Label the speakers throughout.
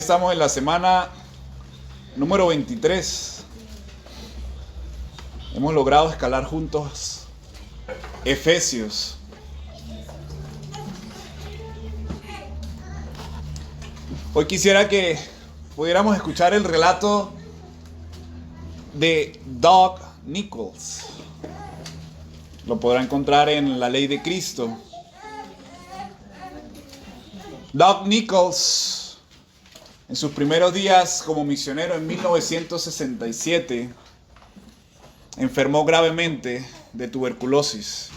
Speaker 1: Estamos en la semana número 23. Hemos logrado escalar juntos Efesios. Hoy quisiera que pudiéramos escuchar el relato de Doug Nichols. Lo podrá encontrar en La Ley de Cristo. Doug Nichols, en sus primeros días como misionero en 1967, enfermó gravemente de tuberculosis.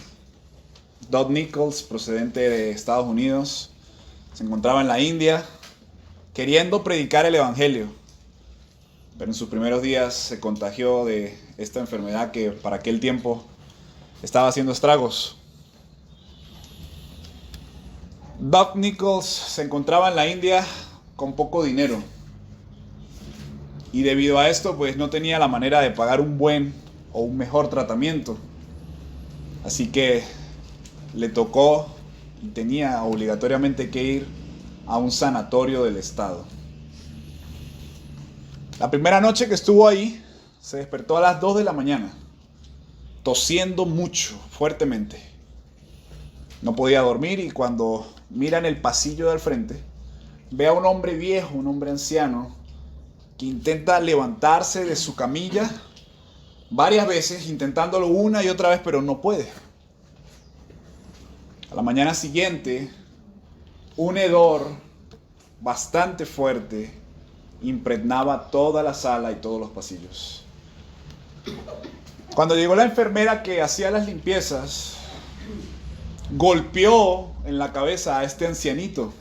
Speaker 1: Doug Nichols, procedente de Estados Unidos, se encontraba en la India queriendo predicar el evangelio, pero en sus primeros días se contagió de esta enfermedad que para aquel tiempo estaba haciendo estragos. Doug Nichols se encontraba en la India con poco dinero y debido a esto pues no tenía la manera de pagar un buen o un mejor tratamiento, así que le tocó y tenía obligatoriamente que ir a un sanatorio del estado. La primera noche que estuvo ahí se despertó a las 2 de la mañana tosiendo mucho, fuertemente. No podía dormir y cuando mira en el pasillo del frente ve a un hombre viejo, un hombre anciano, que intenta levantarse de su camilla varias veces, intentándolo una y otra vez, pero no puede. A la mañana siguiente, un hedor bastante fuerte impregnaba toda la sala y todos los pasillos. Cuando llegó la enfermera que hacía las limpiezas, golpeó en la cabeza a este ancianito.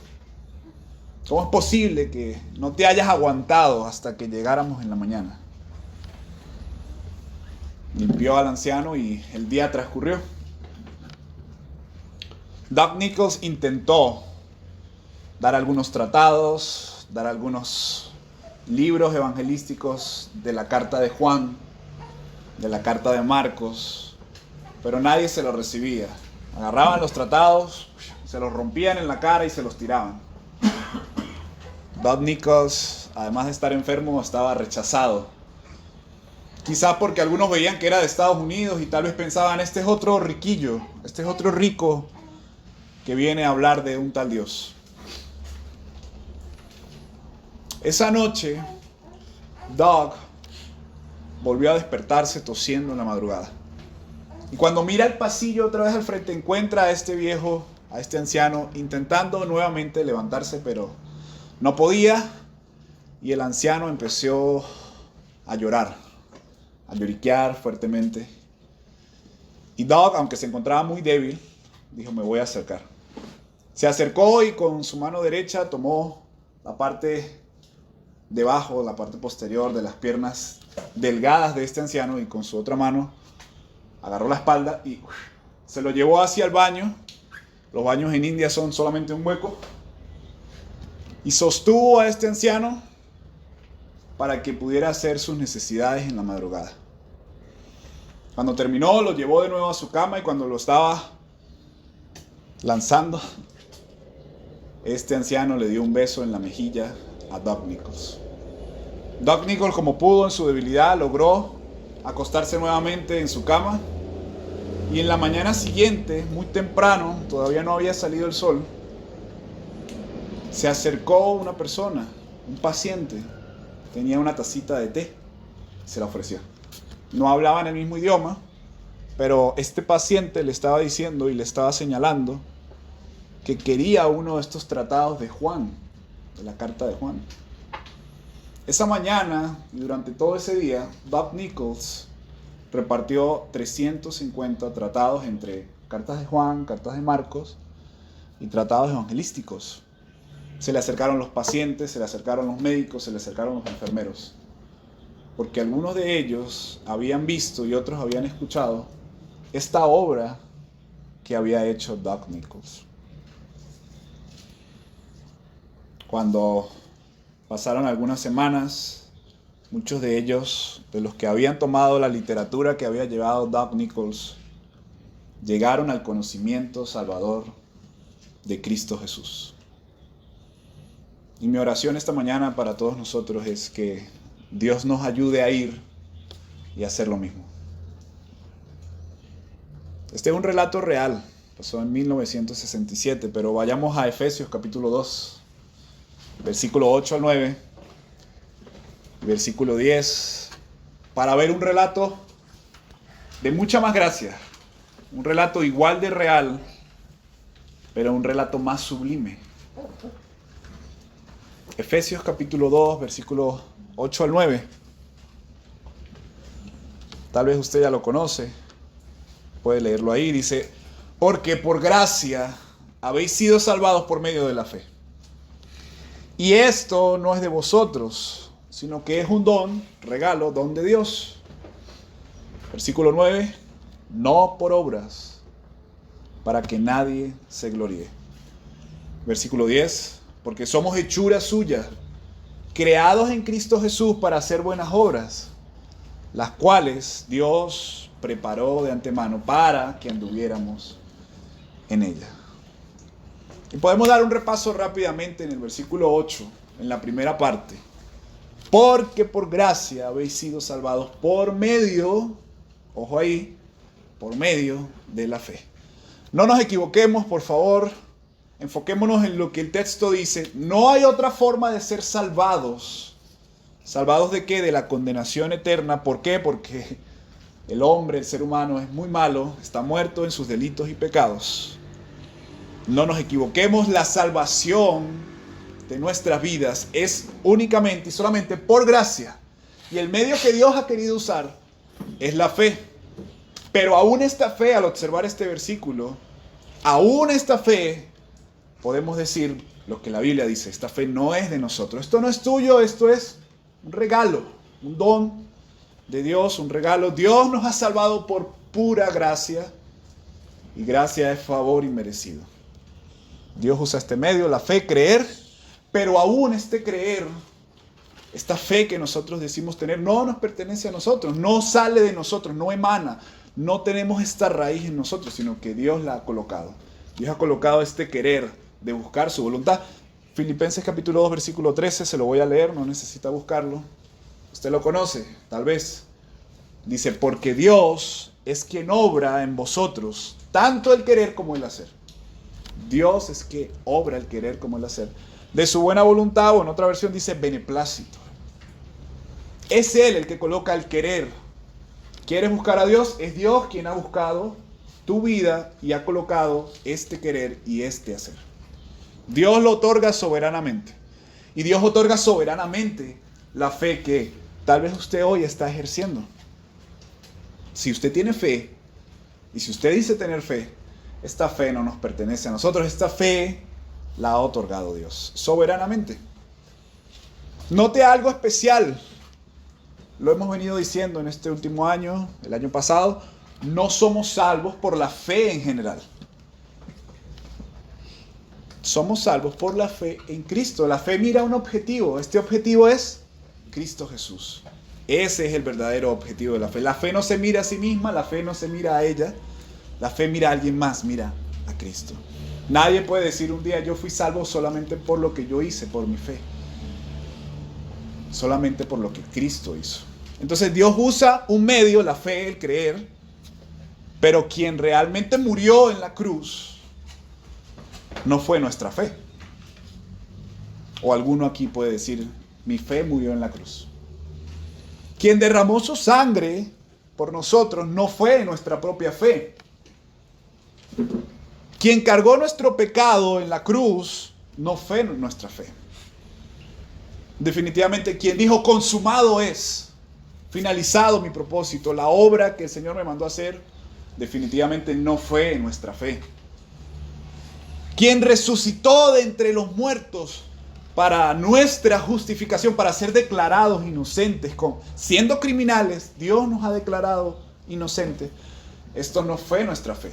Speaker 1: ¿Cómo es posible que no te hayas aguantado hasta que llegáramos en la mañana? Limpió al anciano y el día transcurrió. Doug Nichols intentó dar algunos tratados, dar algunos libros evangelísticos de la carta de Juan, de la carta de Marcos, pero nadie se lo recibía. Agarraban los tratados, se los rompían en la cara y se los tiraban. Doug Nichols, además de estar enfermo, estaba rechazado. Quizás porque algunos veían que era de Estados Unidos y tal vez pensaban, este es otro riquillo, este es otro rico que viene a hablar de un tal Dios. Esa noche, Doug volvió a despertarse tosiendo en la madrugada. Y cuando mira el pasillo otra vez al frente, encuentra a este viejo, a este anciano, intentando nuevamente levantarse, pero no podía. Y el anciano empezó a llorar, a lloriquear fuertemente. Y Doug, aunque se encontraba muy débil, dijo, me voy a acercar. Se acercó y con su mano derecha tomó la parte debajo, la parte posterior de las piernas delgadas de este anciano y con su otra mano agarró la espalda y se lo llevó hacia el baño. Los baños en India son solamente un hueco. Y sostuvo a este anciano para que pudiera hacer sus necesidades en la madrugada. Cuando terminó, lo llevó de nuevo a su cama y cuando lo estaba lanzando, este anciano le dio un beso en la mejilla a Doug Nichols. Doug Nichols, como pudo en su debilidad, logró acostarse nuevamente en su cama y en la mañana siguiente, muy temprano, todavía no había salido el sol, se acercó una persona, un paciente, tenía una tacita de té, se la ofreció. No hablaban el mismo idioma, pero este paciente le estaba diciendo y le estaba señalando que quería uno de estos tratados de Juan, de la carta de Juan. Esa mañana y durante todo ese día, Doug Nichols repartió 350 tratados entre cartas de Juan, cartas de Marcos y tratados evangelísticos. Se le acercaron los pacientes, se le acercaron los médicos, se le acercaron los enfermeros, porque algunos de ellos habían visto y otros habían escuchado esta obra que había hecho Doug Nichols. Cuando pasaron algunas semanas, muchos de ellos, de los que habían tomado la literatura que había llevado Doug Nichols, llegaron al conocimiento salvador de Cristo Jesús. Y mi oración esta mañana para todos nosotros es que Dios nos ayude a ir y a hacer lo mismo. Este es un relato real, pasó en 1967, pero vayamos a Efesios capítulo 2, versículo 8 al 9, versículo 10, para ver un relato de mucha más gracia, un relato igual de real, pero un relato más sublime. Efesios capítulo 2, versículo 8 al 9. Tal vez usted ya lo conoce, puede leerlo ahí. Dice: porque por gracia habéis sido salvados por medio de la fe. Y esto no es de vosotros, sino que es un don, regalo, don de Dios. Versículo 9, no por obras, para que nadie se gloríe. Versículo 10, porque somos hechura suya, creados en Cristo Jesús para hacer buenas obras, las cuales Dios preparó de antemano para que anduviéramos en ella. Y podemos dar un repaso rápidamente en el versículo 8, en la primera parte. Porque por gracia habéis sido salvados por medio, ojo ahí, por medio de la fe. No nos equivoquemos, por favor. Enfoquémonos en lo que el texto dice. No hay otra forma de ser salvados. ¿Salvados de qué? De la condenación eterna. ¿Por qué? Porque el hombre, el ser humano, es muy malo, está muerto en sus delitos y pecados. No nos equivoquemos, la salvación de nuestras vidas es únicamente y solamente por gracia. Y el medio que Dios ha querido usar es la fe. Pero aún esta fe, al observar este versículo, aún esta fe, podemos decir lo que la Biblia dice: esta fe no es de nosotros. Esto no es tuyo, esto es un regalo, un don de Dios, un regalo. Dios nos ha salvado por pura gracia, y gracia es favor inmerecido. Dios usa este medio, la fe, creer, pero aún este creer, esta fe que nosotros decimos tener, no nos pertenece a nosotros, no sale de nosotros, no emana, no tenemos esta raíz en nosotros, sino que Dios la ha colocado. Dios ha colocado este querer de buscar su voluntad. Filipenses capítulo 2, versículo 13, se lo voy a leer, no necesita buscarlo. Usted lo conoce, tal vez. Dice: porque Dios es quien obra en vosotros, tanto el querer como el hacer. Dios es que obra el querer como el hacer, de su buena voluntad, o en otra versión dice beneplácito. Es Él el que coloca el querer. ¿Quieres buscar a Dios? Es Dios quien ha buscado tu vida y ha colocado este querer y este hacer. Dios lo otorga soberanamente. Y Dios otorga soberanamente la fe que tal vez usted hoy está ejerciendo. Si usted tiene fe, y si usted dice tener fe, esta fe no nos pertenece a nosotros. Esta fe la ha otorgado Dios soberanamente. Note algo especial. Lo hemos venido diciendo en este último año, el año pasado. No somos salvos por la fe en general. Somos salvos por la fe en Cristo. La fe mira un objetivo. Este objetivo es Cristo Jesús. Ese es el verdadero objetivo de la fe. La fe no se mira a sí misma, la fe no se mira a ella. La fe mira a alguien más, mira a Cristo. Nadie puede decir un día: yo fui salvo solamente por lo que yo hice, por mi fe. Solamente por lo que Cristo hizo. Entonces Dios usa un medio, la fe, el creer, pero quien realmente murió en la cruz no fue nuestra fe. O alguno aquí puede decir: mi fe murió en la cruz. Quien derramó su sangre por nosotros no fue nuestra propia fe. Quien cargó nuestro pecado en la cruz no fue nuestra fe. Definitivamente quien dijo: consumado es, finalizado mi propósito, la obra que el Señor me mandó a hacer, definitivamente no fue nuestra fe. Quien resucitó de entre los muertos para nuestra justificación, para ser declarados inocentes, siendo criminales, Dios nos ha declarado inocentes. Esto no fue nuestra fe.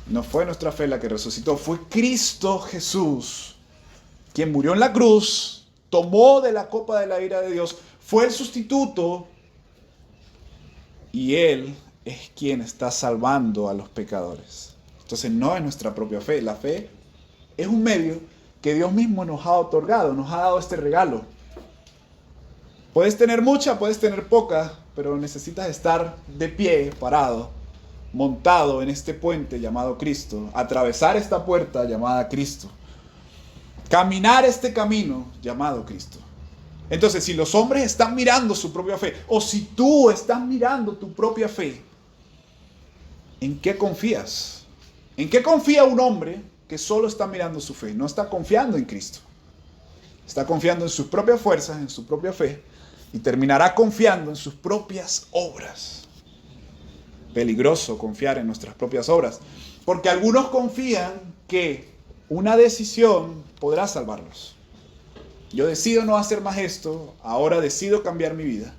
Speaker 1: No fue nuestra fe la que resucitó, fue Cristo Jesús, quien murió en la cruz, tomó de la copa de la ira de Dios, fue el sustituto, y Él es quien está salvando a los pecadores. Entonces no es nuestra propia fe, la fe es un medio que Dios mismo nos ha otorgado, nos ha dado este regalo. Puedes tener mucha, puedes tener poca, pero necesitas estar de pie, parado, montado en este puente llamado Cristo, atravesar esta puerta llamada Cristo, caminar este camino llamado Cristo. Entonces, si los hombres están mirando su propia fe, o si tú estás mirando tu propia fe, ¿en qué confías? ¿En qué confía un hombre que solo está mirando su fe? No está confiando en Cristo. Está confiando en sus propias fuerzas, en su propia fe, y terminará confiando en sus propias obras. Peligroso confiar en nuestras propias obras, porque algunos confían que una decisión podrá salvarlos. Yo decido no hacer más esto, ahora decido cambiar mi vida.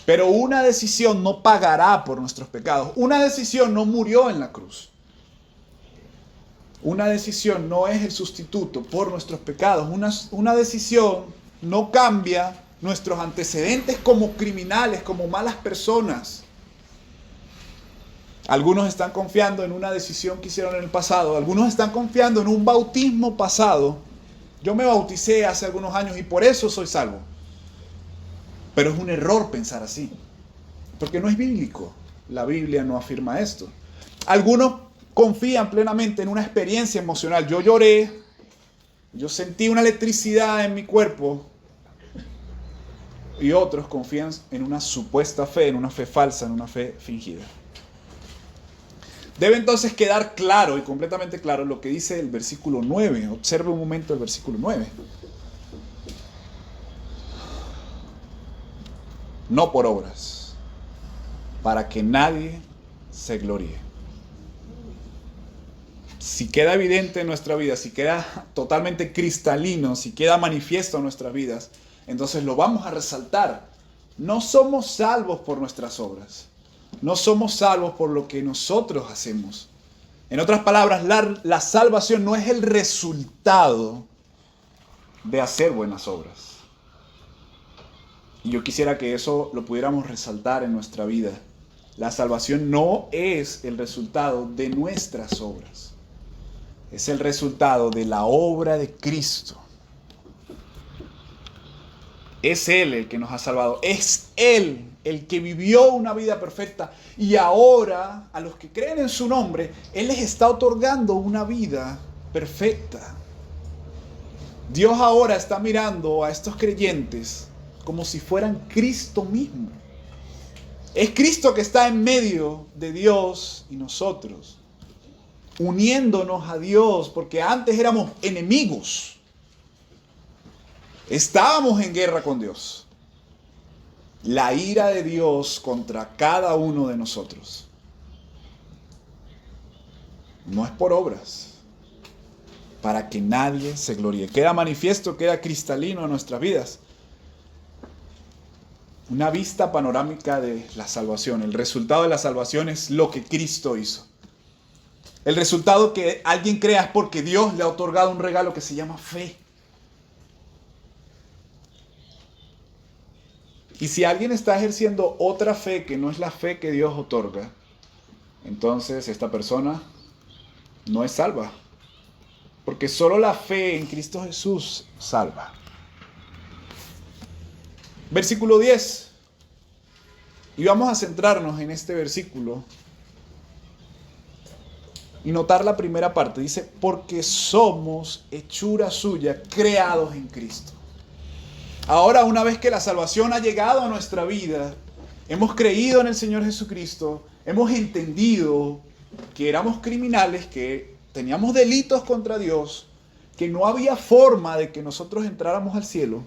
Speaker 1: Pero una decisión no pagará por nuestros pecados. Una decisión no murió en la cruz. Una decisión no es el sustituto por nuestros pecados. Una decisión no cambia nuestros antecedentes como criminales, como malas personas. Algunos están confiando en una decisión que hicieron en el pasado. Algunos están confiando en un bautismo pasado. Yo me bauticé hace algunos años y por eso soy salvo. Pero es un error pensar así, porque no es bíblico. La Biblia no afirma esto. Algunos confían plenamente en una experiencia emocional. Yo lloré, yo sentí una electricidad en mi cuerpo. Y otros confían en una supuesta fe, en una fe falsa, en una fe fingida. Debe entonces quedar claro y completamente claro lo que dice el versículo 9. Observe un momento el versículo 9. No por obras, para que nadie se gloríe. Si queda evidente en nuestra vida, si queda totalmente cristalino, si queda manifiesto en nuestras vidas, entonces lo vamos a resaltar. No somos salvos por nuestras obras. No somos salvos por lo que nosotros hacemos. En otras palabras, la salvación no es el resultado de hacer buenas obras. Y yo quisiera que eso lo pudiéramos resaltar en nuestra vida. La salvación no es el resultado de nuestras obras. Es el resultado de la obra de Cristo. Es Él el que nos ha salvado. Es Él el que vivió una vida perfecta. Y ahora, a los que creen en su nombre, Él les está otorgando una vida perfecta. Dios ahora está mirando a estos creyentes como si fueran Cristo mismo. Es Cristo que está en medio de Dios y nosotros, uniéndonos a Dios, porque antes éramos enemigos. Estábamos en guerra con Dios. La ira de Dios contra cada uno de nosotros. No es por obras, para que nadie se gloríe. Queda manifiesto, queda cristalino en nuestras vidas. Una vista panorámica de la salvación. El resultado de la salvación es lo que Cristo hizo. El resultado que alguien crea es porque Dios le ha otorgado un regalo que se llama fe. Y si alguien está ejerciendo otra fe que no es la fe que Dios otorga, entonces esta persona no es salva. Porque solo la fe en Cristo Jesús salva. Versículo 10. Y vamos a centrarnos en este versículo y notar la primera parte. Dice, porque somos hechura suya, creados en Cristo. Ahora, una vez que la salvación ha llegado a nuestra vida, hemos creído en el Señor Jesucristo, hemos entendido que éramos criminales, que teníamos delitos contra Dios, que no había forma de que nosotros entráramos al cielo.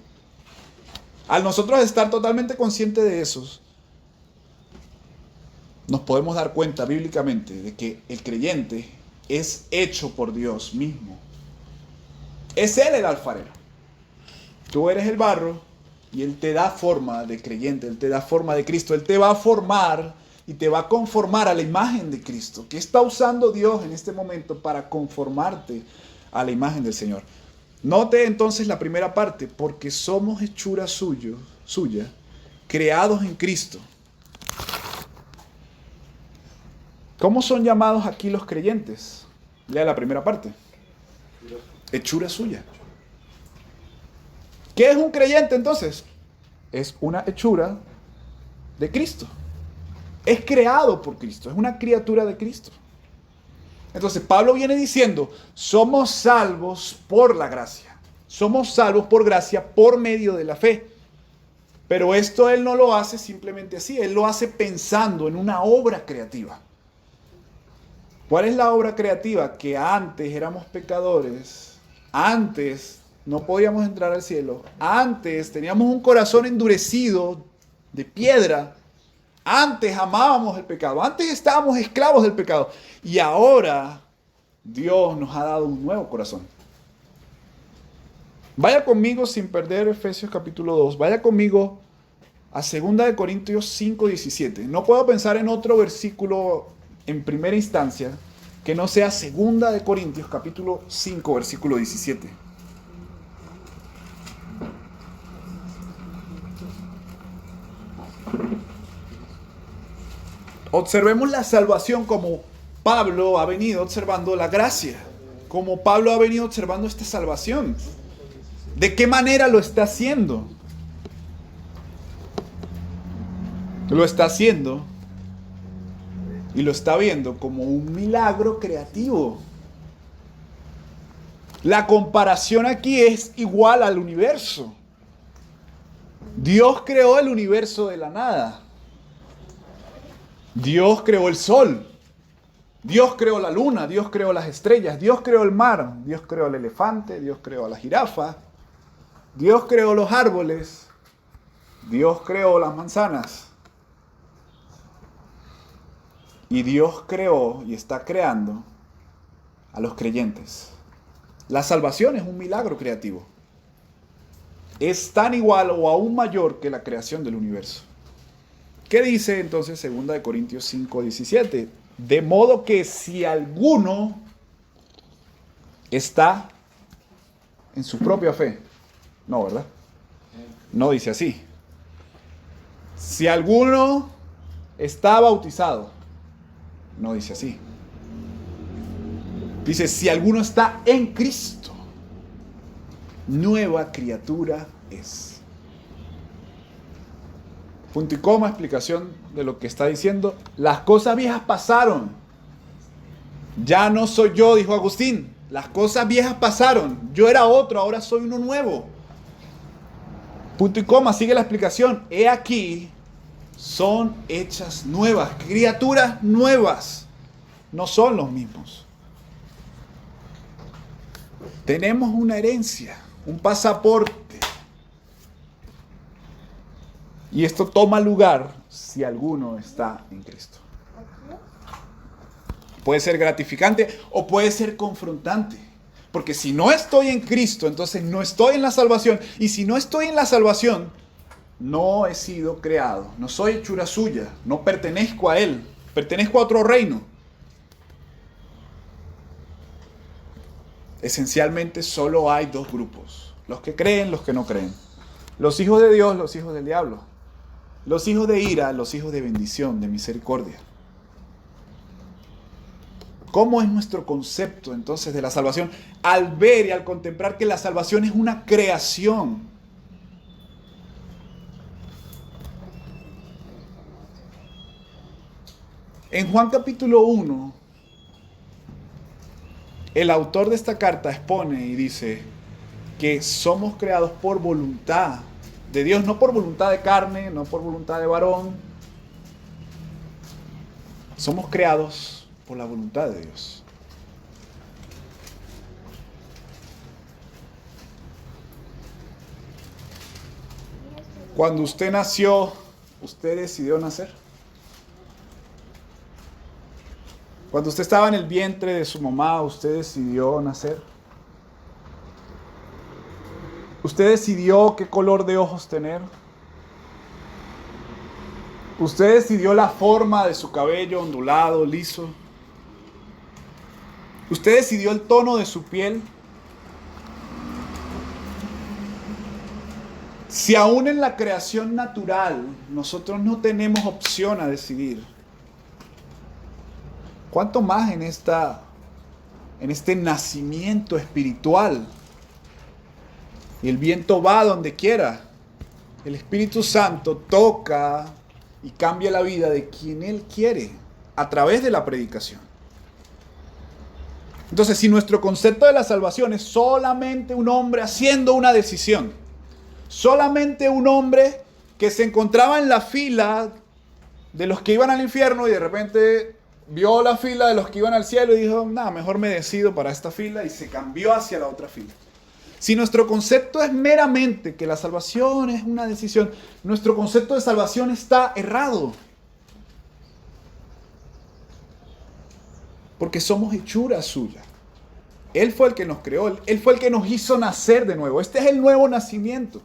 Speaker 1: Al nosotros estar totalmente conscientes de eso, nos podemos dar cuenta bíblicamente de que el creyente es hecho por Dios mismo. Es Él el alfarero. Tú eres el barro y Él te da forma de creyente, Él te da forma de Cristo. Él te va a formar y te va a conformar a la imagen de Cristo. ¿Qué está usando Dios en este momento para conformarte a la imagen del Señor? Note entonces la primera parte, porque somos hechura suya, creados en Cristo. ¿Cómo son llamados aquí los creyentes? Lea la primera parte. hechura suya. ¿Qué es un creyente entonces? Es una hechura de Cristo. Es creado por Cristo, es una criatura de Cristo. Entonces Pablo viene diciendo, somos salvos por la gracia. Somos salvos por gracia por medio de la fe. Pero esto él no lo hace simplemente así, él lo hace pensando en una obra creativa. ¿Cuál es la obra creativa? Que antes éramos pecadores, antes no podíamos entrar al cielo, antes teníamos un corazón endurecido de piedra, antes amábamos el pecado, antes estábamos esclavos del pecado y ahora Dios nos ha dado un nuevo corazón. Vaya conmigo sin perder Efesios capítulo 2, vaya conmigo a 2 Corintios 5:17. No puedo pensar en otro versículo en primera instancia que no sea 2 Corintios capítulo 5 versículo 17. Observemos la salvación como Pablo ha venido observando la gracia, como Pablo ha venido observando esta salvación. ¿De qué manera lo está haciendo? Lo está haciendo y lo está viendo como un milagro creativo. La comparación aquí es igual al universo. Dios creó el universo de la nada. Dios creó el sol. Dios creó la luna. Dios creó las estrellas. Dios creó el mar. Dios creó el elefante. Dios creó a la jirafa. Dios creó los árboles. Dios creó las manzanas. Y Dios creó y está creando a los creyentes. La salvación es un milagro creativo. Es tan igual o aún mayor que la creación del universo. ¿Qué dice entonces 2 Corintios 5:17? De modo que si alguno está en su propia fe. No, ¿verdad? No dice así. Si alguno está bautizado. No dice así. Dice, si alguno está en Cristo, nueva criatura es. Punto y coma, explicación de lo que está diciendo. Las cosas viejas pasaron. Ya no soy yo, dijo Agustín. Las cosas viejas pasaron. Yo era otro, ahora soy uno nuevo. Punto y coma, sigue la explicación. He aquí, son hechas nuevas, criaturas nuevas. No son los mismos. Tenemos una herencia, un pasaporte. Y esto toma lugar si alguno está en Cristo. Puede ser gratificante o puede ser confrontante. Porque si no estoy en Cristo, entonces no estoy en la salvación. Y si no estoy en la salvación, no he sido creado. No soy hechura suya. No pertenezco a Él. Pertenezco a otro reino. Esencialmente solo hay dos grupos. Los que creen, los que no creen. Los hijos de Dios, los hijos del diablo. Los hijos de ira, los hijos de bendición, de misericordia. ¿Cómo es nuestro concepto entonces de la salvación? Al ver y al contemplar que la salvación es una creación. En Juan capítulo 1, el autor de esta carta expone y dice que somos creados por voluntad de Dios, no por voluntad de carne, no por voluntad de varón. Somos creados por la voluntad de Dios. Cuando usted nació, ¿usted decidió nacer? Cuando usted estaba en el vientre de su mamá, ¿usted decidió nacer? ¿Usted decidió qué color de ojos tener? ¿Usted decidió la forma de su cabello ondulado, liso? ¿Usted decidió el tono de su piel? Si aún en la creación natural nosotros no tenemos opción a decidir, ¿cuánto más en esta en este nacimiento espiritual. Y el viento va donde quiera. El Espíritu Santo toca y cambia la vida de quien Él quiere a través de la predicación. Entonces, si nuestro concepto de la salvación es solamente un hombre haciendo una decisión, solamente un hombre que se encontraba en la fila de los que iban al infierno y de repente vio la fila de los que iban al cielo y dijo, nada, mejor me decido para esta fila, y se cambió hacia la otra fila. Si nuestro concepto es meramente que la salvación es una decisión, nuestro concepto de salvación está errado. Porque somos hechura suya. Él fue el que nos creó, Él fue el que nos hizo nacer de nuevo. Este es el nuevo nacimiento.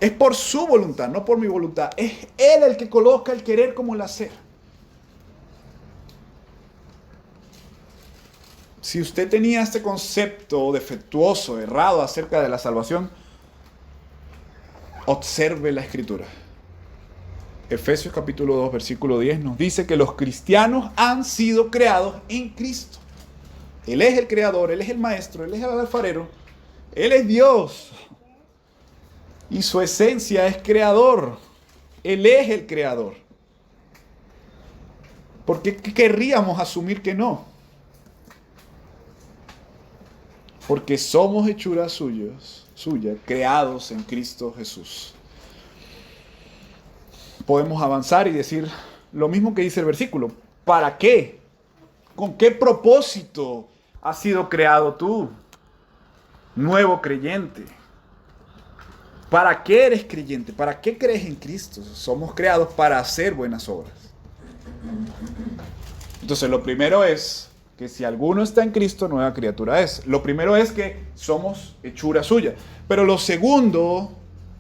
Speaker 1: Es por su voluntad, no por mi voluntad. Es Él el que coloca el querer como el hacer. Si usted tenía este concepto defectuoso, errado acerca de la salvación, observe la Escritura. Efesios capítulo 2, versículo 10 nos dice que los cristianos han sido creados en Cristo. Él es el creador, Él es el maestro, Él es el alfarero, Él es Dios. Y su esencia es creador. Él es el creador. ¿Por qué querríamos asumir que no? Porque somos hechuras suyas, creados en Cristo Jesús. Podemos avanzar y decir lo mismo que dice el versículo. ¿Para qué? ¿Con qué propósito has sido creado tú, nuevo creyente? ¿Para qué eres creyente? ¿Para qué crees en Cristo? Somos creados para hacer buenas obras. Entonces, lo primero es que si alguno está en Cristo, nueva criatura es. Lo primero es que somos hechura suya. Pero lo segundo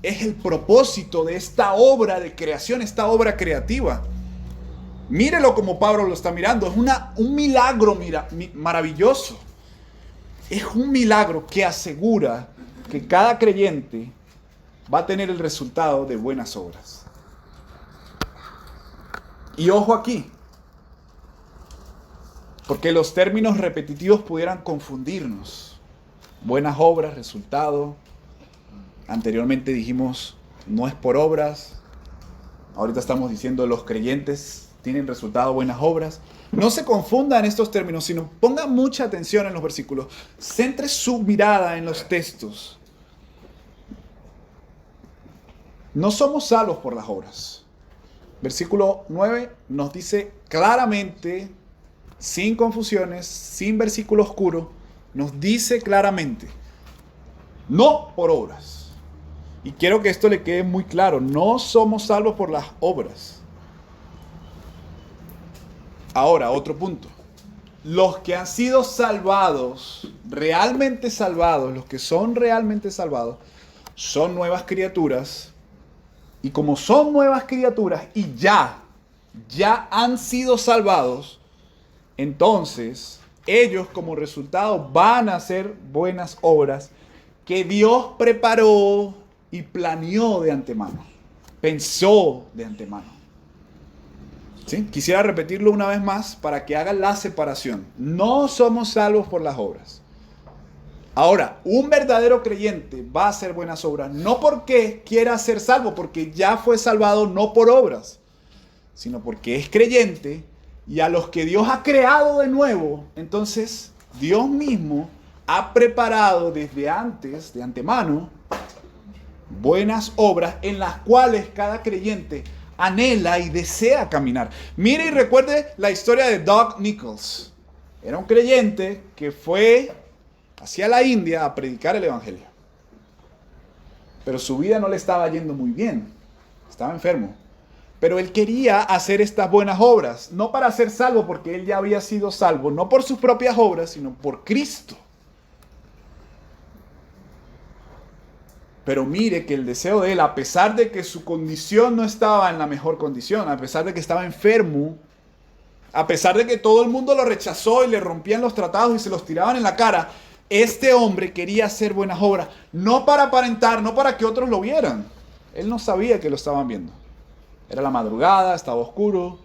Speaker 1: es el propósito de esta obra de creación, esta obra creativa. Mírelo como Pablo lo está mirando. Es un milagro maravilloso. Es un milagro que asegura que cada creyente va a tener el resultado de buenas obras. Y ojo aquí, porque los términos repetitivos pudieran confundirnos. Buenas obras, resultado. Anteriormente dijimos, no es por obras. Ahorita estamos diciendo, los creyentes tienen resultado buenas obras. No se confundan estos términos, sino pongan mucha atención en los versículos. Centre su mirada en los textos. No somos salvos por las obras. Versículo 9 nos dice claramente, sin confusiones, sin versículo oscuro, nos dice claramente, no por obras. Y quiero que esto le quede muy claro, no somos salvos por las obras. Ahora, otro punto. Los que han sido salvados, realmente salvados, los que son realmente salvados, son nuevas criaturas. Y como son nuevas criaturas y ya han sido salvados, entonces ellos como resultado van a hacer buenas obras que Dios preparó y planeó de antemano, pensó de antemano. ¿Sí? Quisiera repetirlo una vez más para que hagan la separación. No somos salvos por las obras. Ahora, un verdadero creyente va a hacer buenas obras, no porque quiera ser salvo, porque ya fue salvado no por obras, sino porque es creyente y a los que Dios ha creado de nuevo, entonces Dios mismo ha preparado desde antes, de antemano, buenas obras en las cuales cada creyente anhela y desea caminar. Mire y recuerde la historia de Doug Nichols. Era un creyente que fue hacia la India a predicar el evangelio. Pero su vida no le estaba yendo muy bien. Estaba enfermo. Pero él quería hacer estas buenas obras, no para ser salvo, porque él ya había sido salvo, no por sus propias obras, sino por Cristo. Pero mire que el deseo de él, a pesar de que su condición no estaba en la mejor condición, a pesar de que estaba enfermo, a pesar de que todo el mundo lo rechazó y le rompían los tratados y se los tiraban en la cara, este hombre quería hacer buenas obras, no para aparentar, no para que otros lo vieran. Él no sabía que lo estaban viendo. Era la madrugada, estaba oscuro.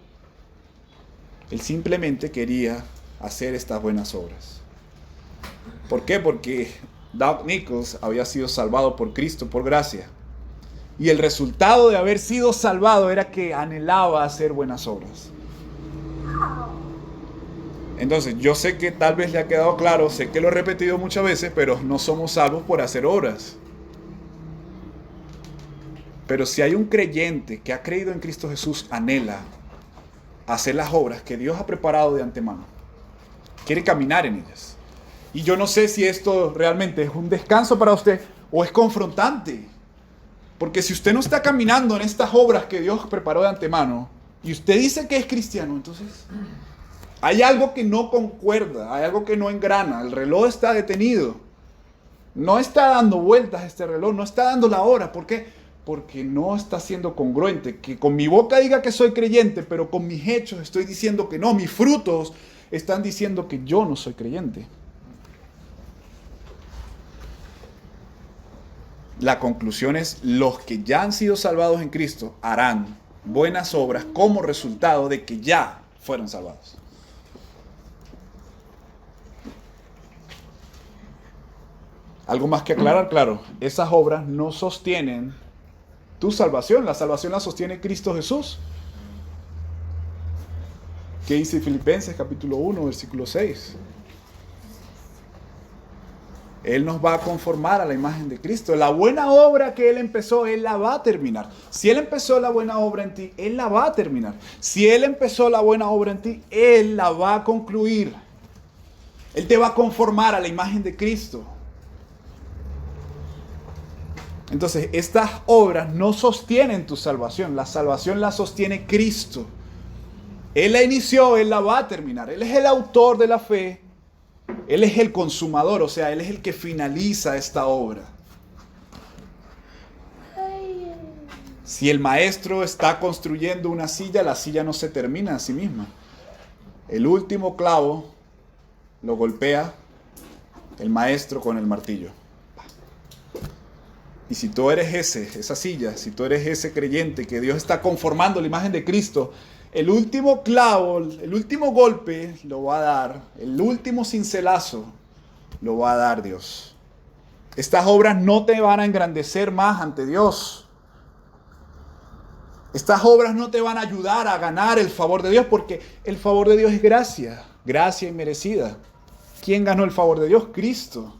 Speaker 1: Él simplemente quería hacer estas buenas obras. ¿Por qué? Porque Doug Nichols había sido salvado por Cristo, por gracia. Y el resultado de haber sido salvado era que anhelaba hacer buenas obras. Entonces, yo sé que tal vez le ha quedado claro, sé que lo he repetido muchas veces, pero no somos salvos por hacer obras. Pero si hay un creyente que ha creído en Cristo Jesús, anhela hacer las obras que Dios ha preparado de antemano. Quiere caminar en ellas. Y yo no sé si esto realmente es un descanso para usted o es confrontante. Porque si usted no está caminando en estas obras que Dios preparó de antemano y usted dice que es cristiano, entonces hay algo que no concuerda, hay algo que no engrana. El reloj está detenido. No está dando vueltas este reloj, no está dando la hora. ¿Por qué? Porque no está siendo congruente. Que con mi boca diga que soy creyente, pero con mis hechos estoy diciendo que no. Mis frutos están diciendo que yo no soy creyente. La conclusión es: los que ya han sido salvados en Cristo harán buenas obras como resultado de que ya fueron salvados. Algo más que aclarar, claro, esas obras no sostienen tu salvación. La salvación la sostiene Cristo Jesús. ¿Qué dice Filipenses capítulo 1, versículo 6? Él nos va a conformar a la imagen de Cristo. La buena obra que Él empezó, Él la va a terminar. Si Él empezó la buena obra en ti, Él la va a terminar. Si Él empezó la buena obra en ti, Él la va a concluir. Él te va a conformar a la imagen de Cristo. Entonces, estas obras no sostienen tu salvación. La salvación la sostiene Cristo. Él la inició, Él la va a terminar. Él es el autor de la fe. Él es el consumador, o sea, Él es el que finaliza esta obra. Si el maestro está construyendo una silla, la silla no se termina a sí misma. El último clavo lo golpea el maestro con el martillo. Y si tú eres esa silla, si tú eres ese creyente que Dios está conformando la imagen de Cristo, el último clavo, el último golpe lo va a dar, el último cincelazo lo va a dar Dios. Estas obras no te van a engrandecer más ante Dios. Estas obras no te van a ayudar a ganar el favor de Dios, porque el favor de Dios es gracia, gracia inmerecida. ¿Quién ganó el favor de Dios? Cristo.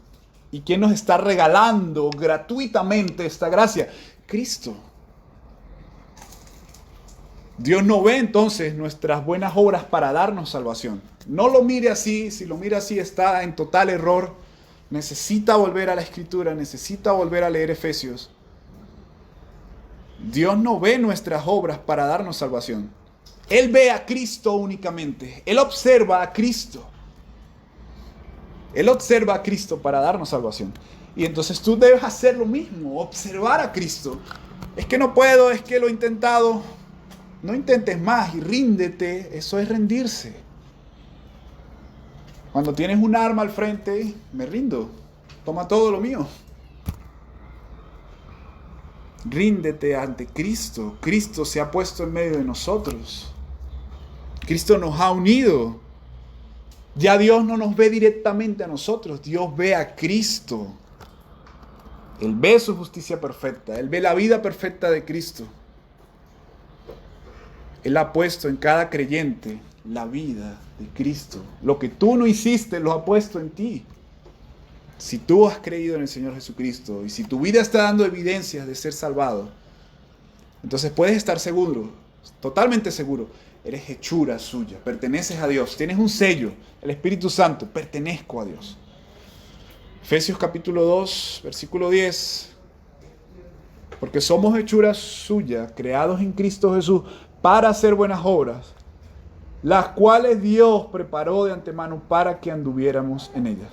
Speaker 1: ¿Y quién nos está regalando gratuitamente esta gracia? Cristo. Dios no ve entonces nuestras buenas obras para darnos salvación. No lo mire así. Si lo mira así está en total error. Necesita volver a la Escritura. Necesita volver a leer Efesios. Dios no ve nuestras obras para darnos salvación. Él ve a Cristo únicamente. Él observa a Cristo. Él observa a Cristo para darnos salvación. Y entonces tú debes hacer lo mismo, observar a Cristo. Es que no puedo, es que lo he intentado. No intentes más y ríndete. Eso es rendirse. Cuando tienes un arma al frente, me rindo. Toma todo lo mío. Ríndete ante Cristo. Cristo se ha puesto en medio de nosotros. Cristo nos ha unido. Ya Dios no nos ve directamente a nosotros, Dios ve a Cristo. Él ve su justicia perfecta, Él ve la vida perfecta de Cristo. Él ha puesto en cada creyente la vida de Cristo. Lo que tú no hiciste, lo ha puesto en ti. Si tú has creído en el Señor Jesucristo y si tu vida está dando evidencias de ser salvado, entonces puedes estar seguro, totalmente seguro. Eres hechura suya, perteneces a Dios, tienes un sello, el Espíritu Santo, pertenezco a Dios. Efesios capítulo 2, versículo 10. Porque somos hechura suya, creados en Cristo Jesús, para hacer buenas obras, las cuales Dios preparó de antemano para que anduviéramos en ellas.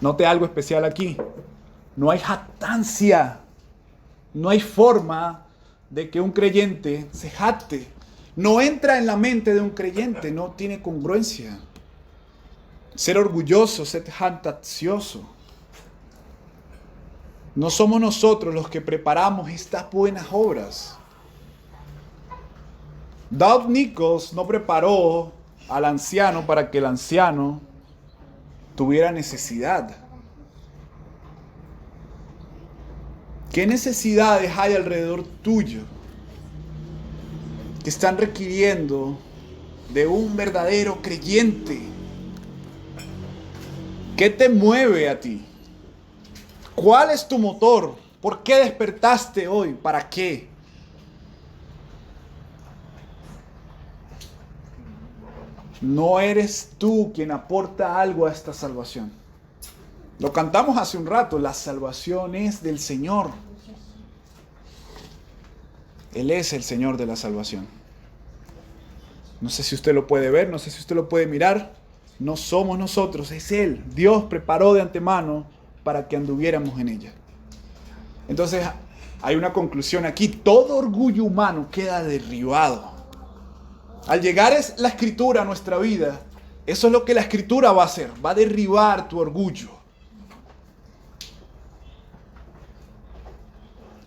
Speaker 1: Note algo especial aquí. No hay jactancia, no hay forma de que un creyente se jacte. No entra en la mente de un creyente, no tiene congruencia. Ser orgulloso, ser jactancioso. No somos nosotros los que preparamos estas buenas obras. Doug Nichols no preparó al anciano para que el anciano tuviera necesidad. ¿Qué necesidades hay alrededor tuyo que están requiriendo de un verdadero creyente? ¿Qué te mueve a ti? ¿Cuál es tu motor? ¿Por qué despertaste hoy? ¿Para qué? No eres tú quien aporta algo a esta salvación. Lo cantamos hace un rato, la salvación es del Señor. Él es el Señor de la salvación. No sé si usted lo puede ver, no sé si usted lo puede mirar. No somos nosotros, es Él. Dios preparó de antemano para que anduviéramos en ella. Entonces, hay una conclusión aquí. Todo orgullo humano queda derribado. Al llegar la Escritura a nuestra vida, eso es lo que la Escritura va a hacer. Va a derribar tu orgullo.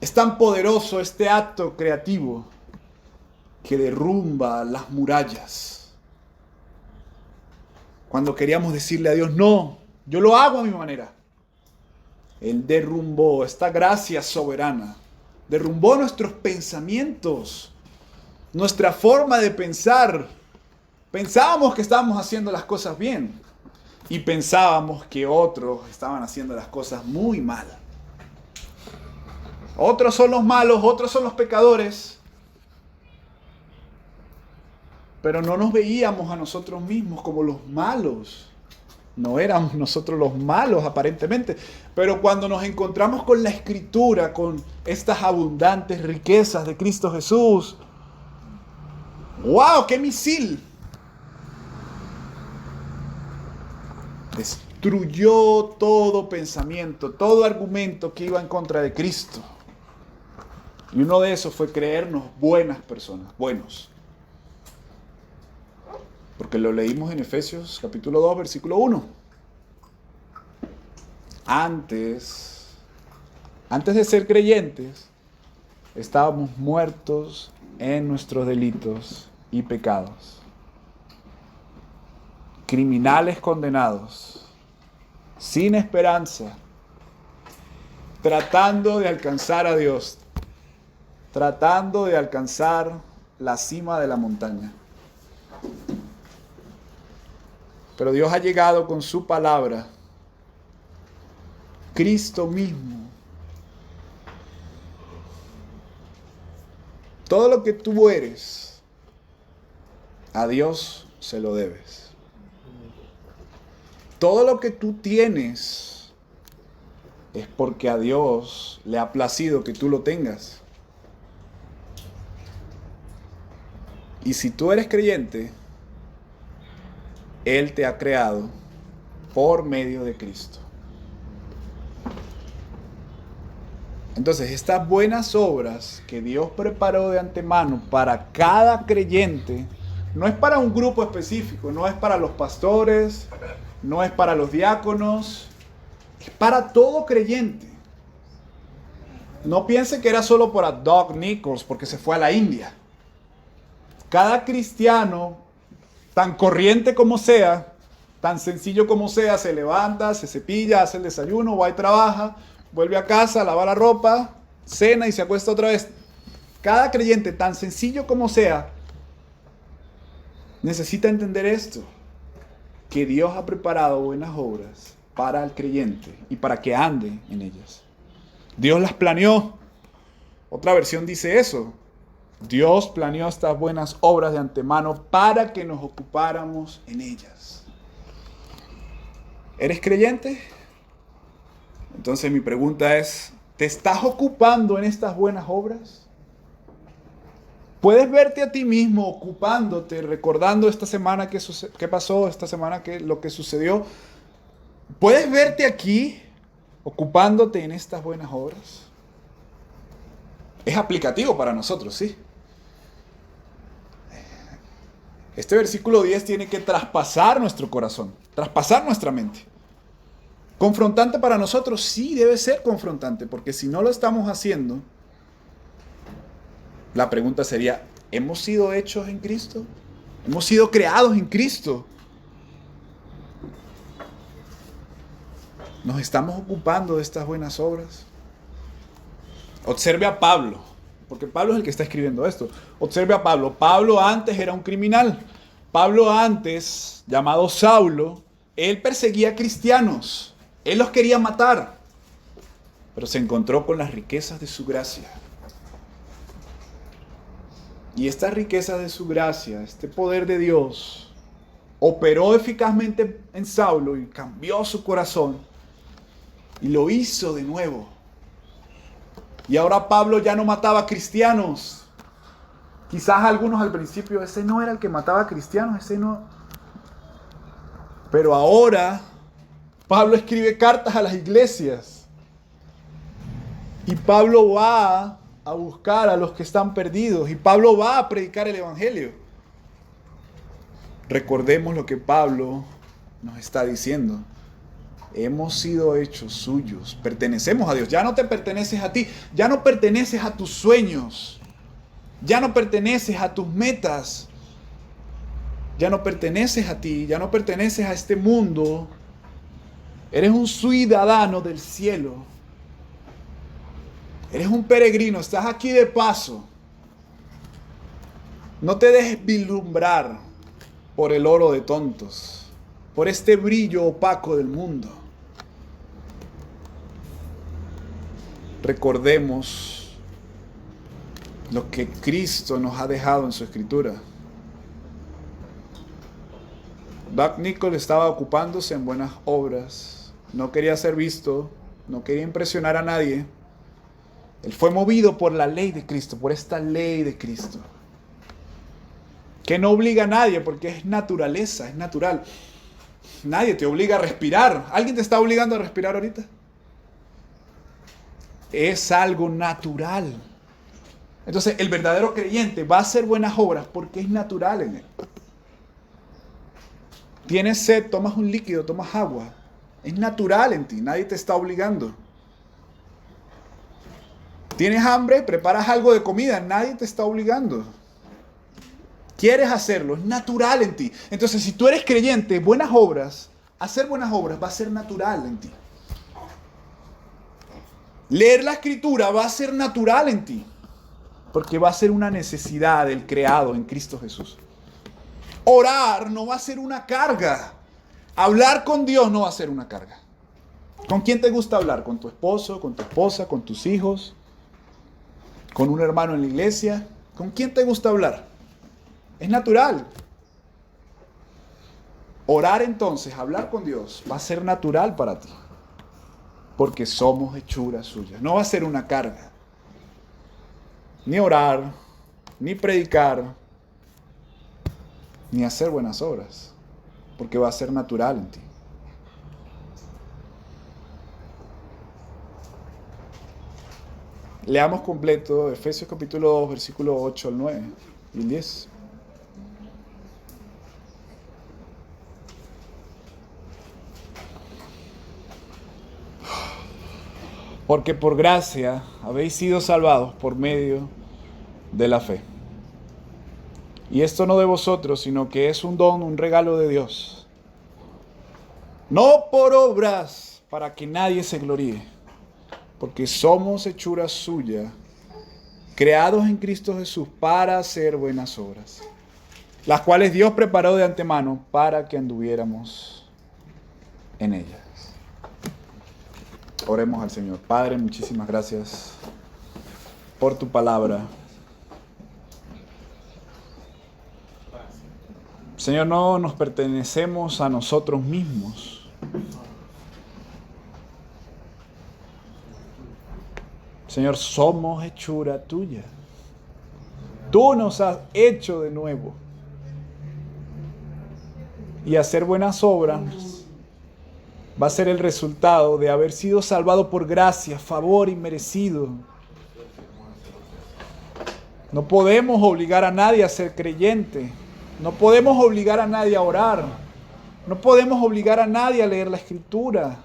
Speaker 1: Es tan poderoso este acto creativo que derrumba las murallas. Cuando queríamos decirle a Dios, no, yo lo hago a mi manera. Él derrumbó esta gracia soberana. Derrumbó nuestros pensamientos, nuestra forma de pensar. Pensábamos que estábamos haciendo las cosas bien y pensábamos que otros estaban haciendo las cosas muy mal. Otros son los malos, otros son los pecadores. Pero no nos veíamos a nosotros mismos como los malos. No éramos nosotros los malos aparentemente. Pero cuando nos encontramos con la Escritura, con estas abundantes riquezas de Cristo Jesús, ¡wow! ¡Qué misil! Destruyó todo pensamiento, todo argumento que iba en contra de Cristo. Y uno de esos fue creernos buenas personas, buenos. Porque lo leímos en Efesios capítulo 2, versículo 1. Antes de ser creyentes, estábamos muertos en nuestros delitos y pecados. Criminales condenados, sin esperanza, tratando de alcanzar a Dios, tratando de alcanzar la cima de la montaña. Pero Dios ha llegado con su palabra, Cristo mismo. Todo lo que tú eres, a Dios se lo debes. Todo lo que tú tienes es porque a Dios le ha placido que tú lo tengas. Y si tú eres creyente, Él te ha creado por medio de Cristo. Entonces, estas buenas obras que Dios preparó de antemano para cada creyente, no es para un grupo específico, no es para los pastores, no es para los diáconos, es para todo creyente. No piense que era solo para Doug Nichols porque se fue a la India. Cada cristiano, tan corriente como sea, tan sencillo como sea, se levanta, se cepilla, hace el desayuno, va y trabaja, vuelve a casa, lava la ropa, cena y se acuesta otra vez. Cada creyente, tan sencillo como sea, necesita entender esto, que Dios ha preparado buenas obras para el creyente y para que ande en ellas. Dios las planeó. Otra versión dice eso. Dios planeó estas buenas obras de antemano para que nos ocupáramos en ellas. ¿Eres creyente? Entonces mi pregunta es, ¿te estás ocupando en estas buenas obras? ¿Puedes verte a ti mismo ocupándote, recordando esta semana qué pasó, esta semana lo que sucedió? ¿Puedes verte aquí ocupándote en estas buenas obras? Es aplicativo para nosotros, sí. Este versículo 10 tiene que traspasar nuestro corazón, traspasar nuestra mente. ¿Confrontante para nosotros? Sí, debe ser confrontante, porque si no lo estamos haciendo, la pregunta sería, ¿hemos sido hechos en Cristo? Hemos sido creados en Cristo. ¿Nos estamos ocupando de estas buenas obras? Observe a Pablo, porque Pablo es el que está escribiendo esto. Observe a Pablo. Pablo antes era un criminal. Pablo antes, llamado Saulo, él perseguía cristianos. Él los quería matar. Pero se encontró con las riquezas de su gracia. Y estas riquezas de su gracia, este poder de Dios, operó eficazmente en Saulo y cambió su corazón. Y lo hizo de nuevo. Y ahora Pablo ya no mataba cristianos. Quizás algunos al principio, ese no era el que mataba cristianos, ese no. Pero ahora Pablo escribe cartas a las iglesias. Y Pablo va a buscar a los que están perdidos. Y Pablo va a predicar el evangelio. Recordemos lo que Pablo nos está diciendo. Hemos sido hechos suyos. Pertenecemos a Dios. Ya no te perteneces a ti. Ya no perteneces a tus sueños. Ya no perteneces a tus metas. Ya no perteneces a ti. Ya no perteneces a este mundo. Eres un ciudadano del cielo. Eres un peregrino. Estás aquí de paso. No te dejes vislumbrar por el oro de tontos. Por este brillo opaco del mundo. Recordemos lo que Cristo nos ha dejado en su escritura. Doug Nicol estaba ocupándose en buenas obras. No quería ser visto, no quería impresionar a nadie. Él fue movido por la ley de Cristo, por esta ley de Cristo. Que no obliga a nadie porque es naturaleza, es natural. Nadie te obliga a respirar. ¿Alguien te está obligando a respirar ahorita? Es algo natural. Entonces, el verdadero creyente va a hacer buenas obras porque es natural en él. Tienes sed, tomas un líquido, tomas agua. Es natural en ti, nadie te está obligando. Tienes hambre, preparas algo de comida, nadie te está obligando. Quieres hacerlo, es natural en ti. Entonces, si tú eres creyente, buenas obras, hacer buenas obras va a ser natural en ti. Leer la escritura va a ser natural en ti, porque va a ser una necesidad del creado en Cristo Jesús. Orar no va a ser una carga. Hablar con Dios no va a ser una carga. ¿Con quién te gusta hablar? ¿Con tu esposo, con tu esposa, con tus hijos? ¿Con un hermano en la iglesia? ¿Con quién te gusta hablar? Es natural. Orar entonces, hablar con Dios, va a ser natural para ti. Porque somos hechuras suyas. No va a ser una carga. Ni orar, ni predicar, ni hacer buenas obras. Porque va a ser natural en ti. Leamos completo Efesios capítulo 2, versículo 8 al 9 y el 10. Porque por gracia habéis sido salvados por medio de la fe. Y esto no de vosotros, sino que es un don, un regalo de Dios. No por obras, para que nadie se gloríe. Porque somos hechura suya, creados en Cristo Jesús para hacer buenas obras, las cuales Dios preparó de antemano para que anduviéramos en ellas. Oremos al Señor. Padre, muchísimas gracias por tu palabra. Señor, no nos pertenecemos a nosotros mismos. Señor, somos hechura tuya. Tú nos has hecho de nuevo. Y hacer buenas obras va a ser el resultado de haber sido salvado por gracia, favor inmerecido. No podemos obligar a nadie a ser creyente. No podemos obligar a nadie a orar. No podemos obligar a nadie a leer la Escritura.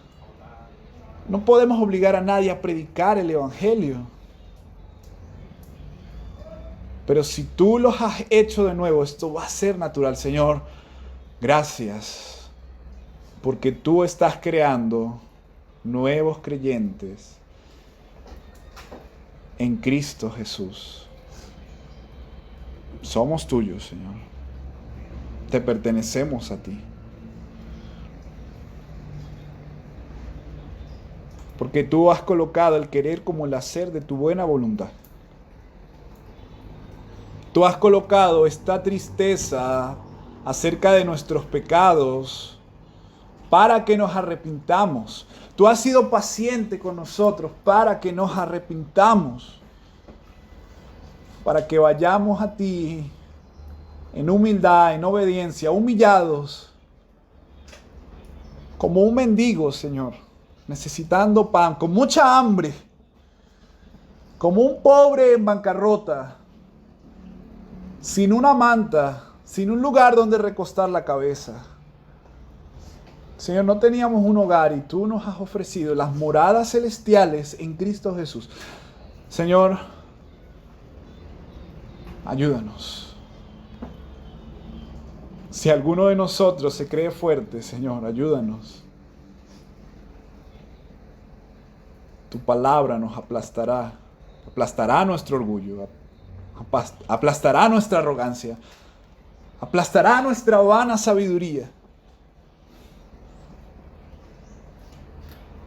Speaker 1: No podemos obligar a nadie a predicar el Evangelio. Pero si tú los has hecho de nuevo, esto va a ser natural. Señor, gracias, porque tú estás creando nuevos creyentes en Cristo Jesús. Somos tuyos, Señor. Te pertenecemos a ti. Porque tú has colocado el querer como el hacer de tu buena voluntad. Tú has colocado esta tristeza acerca de nuestros pecados para que nos arrepintamos. Tú has sido paciente con nosotros para que nos arrepintamos. Para que vayamos a ti en humildad, en obediencia, humillados, como un mendigo, Señor, necesitando pan, con mucha hambre, como un pobre en bancarrota, sin una manta, sin un lugar donde recostar la cabeza. Señor, no teníamos un hogar y tú nos has ofrecido las moradas celestiales en Cristo Jesús. Señor, ayúdanos. Si alguno de nosotros se cree fuerte, Señor, ayúdanos. Tu palabra nos aplastará, aplastará nuestro orgullo, aplastará nuestra arrogancia, aplastará nuestra vana sabiduría,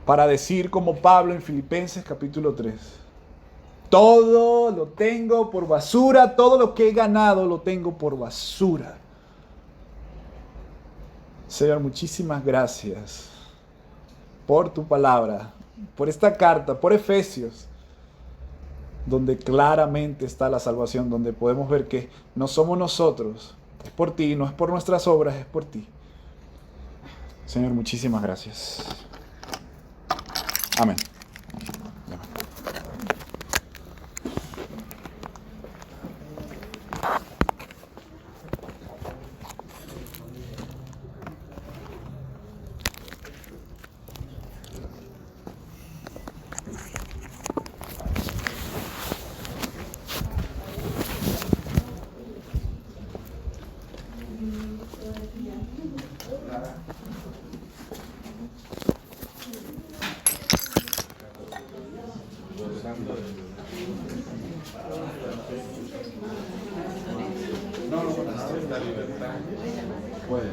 Speaker 1: para decir como Pablo en Filipenses capítulo 3, todo lo tengo por basura, todo lo que he ganado lo tengo por basura. Señor, muchísimas gracias por tu palabra, por esta carta, por Efesios, donde claramente está la salvación, donde podemos ver que no somos nosotros, es por ti, no es por nuestras obras, es por ti. Señor, muchísimas gracias. Amén. Amén. Puede.